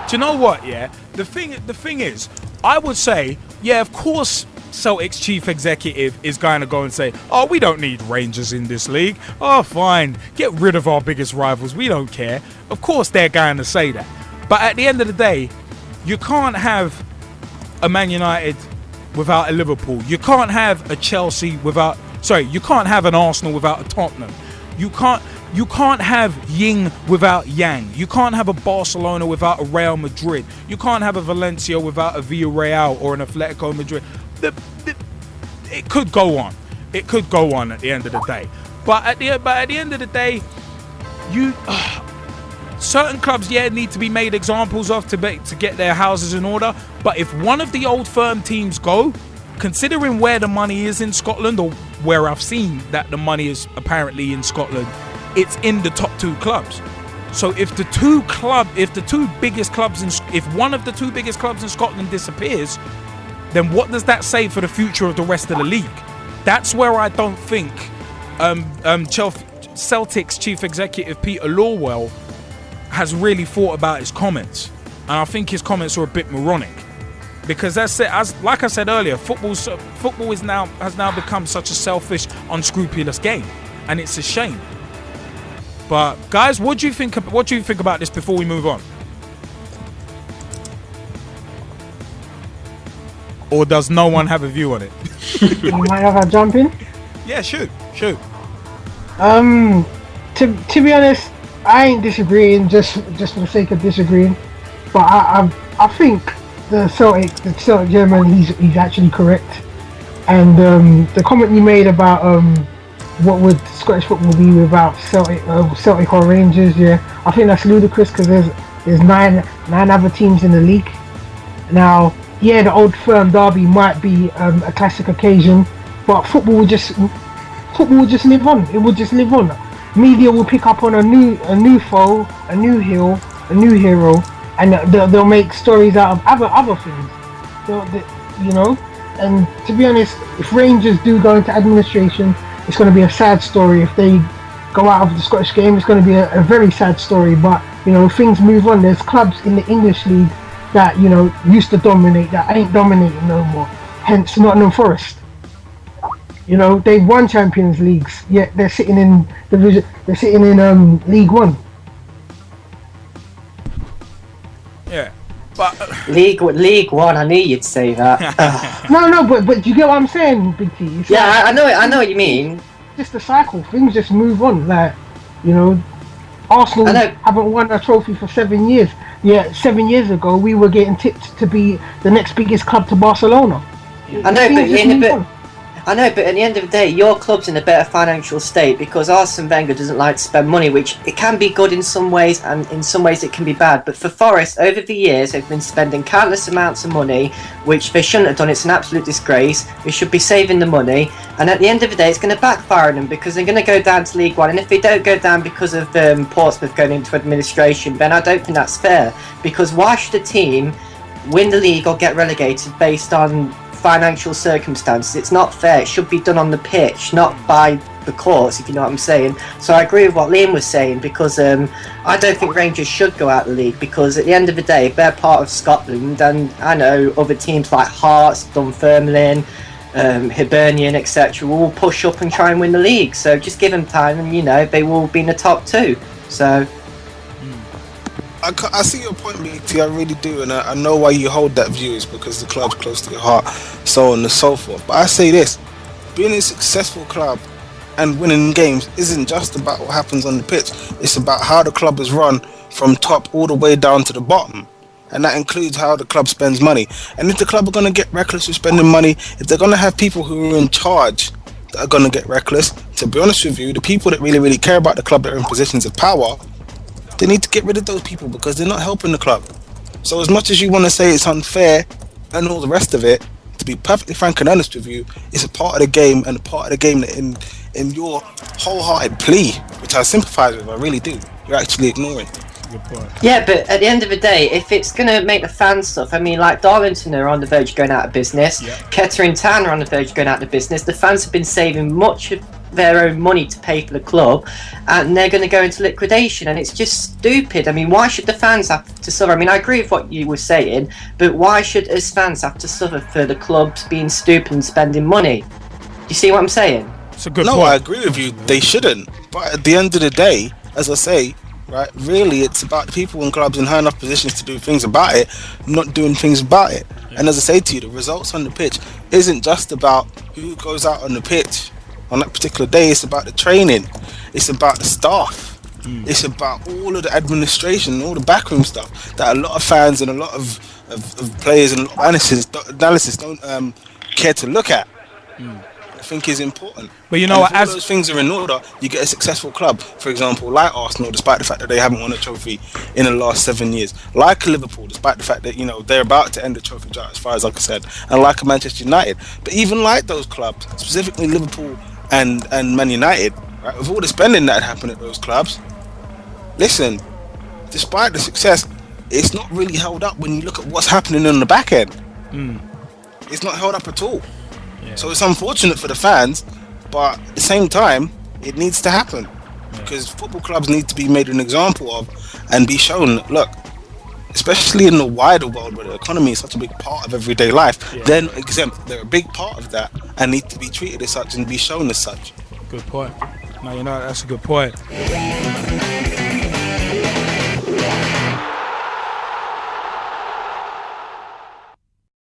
Do you know what? Yeah, the thing is, I would say, yeah, of course, Celtic's chief executive is going to go and say, "Oh, we don't need Rangers in this league. Oh, fine, get rid of our biggest rivals. We don't care." Of course, they're going to say that. But at the end of the day, you can't have a Man United without a Liverpool. You can't have a Chelsea without. Sorry, you can't have an Arsenal without a Tottenham. You can't have yin without yang. You can't have a Barcelona without a Real Madrid. You can't have a Valencia without a Villarreal or an Atletico Madrid. It could go on. It could go on at the end of the day. But at the end of the day, certain clubs, need to be made examples of to get their houses in order. But if one of the old firm teams go, considering where the money is in Scotland, or where I've seen that the money is apparently in Scotland, it's in the top two clubs. So if one of the two biggest clubs in Scotland disappears, then what does that say for the future of the rest of the league? That's where I don't think Celtic's chief executive Peter Lawwell has really thought about his comments, and I think his comments are a bit moronic. Because like I said earlier, football has now become such a selfish, unscrupulous game, and it's a shame. But guys, what do you think about this before we move on? Or does no one have a view on it? Might have a jump in? Yeah, shoot. To be honest, I ain't disagreeing just for the sake of disagreeing. But I think the Celtic German, he's actually correct. And the comment you made about what would Scottish football be without Celtic or Rangers, yeah, I think that's ludicrous because there's nine other teams in the league. Now, yeah, the Old Firm derby might be a classic occasion, but football will just live on. It will just live on. Media will pick up on a new foe, a new heel, a new hero, and they'll make stories out of other things. And to be honest, if Rangers do go into administration, it's going to be a sad story. If they go out of the Scottish game, it's going to be a very sad story. But things move on. There's clubs in the English league that used to dominate that ain't dominating no more. Hence Nottingham Forest. They've won Champions Leagues, yet they're sitting in division. They're sitting in League One. Yeah, but League One. I knew you'd say that. No, but you get what I'm saying, Big T. It's I know what you mean. Just a cycle. Things just move on. Arsenal haven't won a trophy for 7 years. Yeah, 7 years ago we were getting tipped to be the next biggest club to Barcelona. I know, but at the end of the day, your club's in a better financial state because Arsene Wenger doesn't like to spend money, which it can be good in some ways, and in some ways it can be bad. But for Forest, over the years, they've been spending countless amounts of money, which they shouldn't have done. It's an absolute disgrace. They should be saving the money, and at the end of the day, it's going to backfire on them because they're going to go down to League One. And if they don't go down because of Portsmouth going into administration, then I don't think that's fair. Because why should a team win the league or get relegated based on financial circumstances? It's not fair. It should be done on the pitch, not by the courts, if you know what I'm saying. So I agree with what Liam was saying because I don't think Rangers should go out of the league because at the end of the day, they're part of Scotland, and I know other teams like Hearts, Dunfermline, Hibernian, etc. will push up and try and win the league. So just give them time, and they will be in the top two. So I see your point, BT, I really do, and I know why you hold that view is because the club's close to your heart, so on and so forth. But I say this, being a successful club and winning games isn't just about what happens on the pitch, it's about how the club is run from top all the way down to the bottom. And that includes how the club spends money. And if the club are going to get reckless with spending money, if they're going to have people who are in charge that are going to get reckless, to be honest with you, the people that really, really care about the club that are in positions of power, they need to get rid of those people because they're not helping the club. So as much as you want to say it's unfair and all the rest of it, to be perfectly frank and honest with you, it's a part of the game, and a part of the game that in your wholehearted plea, which I sympathise with, I really do, you're actually ignoring. Yeah, but at the end of the day, if it's going to make the fans stuff, I mean, like Darlington are on the verge of going out of business, Kettering Town are on the verge of going out of business, the fans have been saving much of their own money to pay for the club, and they're going to go into liquidation, and it's just stupid. I mean, why should the fans have to suffer? I mean, I agree with what you were saying, but why should us fans have to suffer for the clubs being stupid and spending money? Do you see what I'm saying? It's a good No, point. I agree with you. They shouldn't. But at the end of the day, as I say, right, really, it's about the people in clubs in high enough positions to do things about it, not doing things about it. And as I say to you, the results on the pitch isn't just about who goes out on the pitch on that particular day. It's about the training. It's about the staff. It's about all of the administration, all the backroom stuff that a lot of fans and a lot of players and analysis don't care to look at. I think is important. But you know, and if all as those things are in order, you get a successful club. For example, like Arsenal, despite the fact that they haven't won a trophy in the last 7 years. Like Liverpool, despite the fact that they're about to end the trophy drought, as far as I said, and like Manchester United. But even like those clubs, specifically Liverpool and Man United, right, with all the spending that happened at those clubs, listen, despite the success, it's not really held up when you look at what's happening on the back end. It's not held up at all. So it's unfortunate for the fans, but at the same time, it needs to happen because football clubs need to be made an example of and be shown, look, especially in the wider world where the economy is such a big part of everyday life, they're not exempt. They're a big part of that and need to be treated as such and be shown as such. good point. No, that's a good point.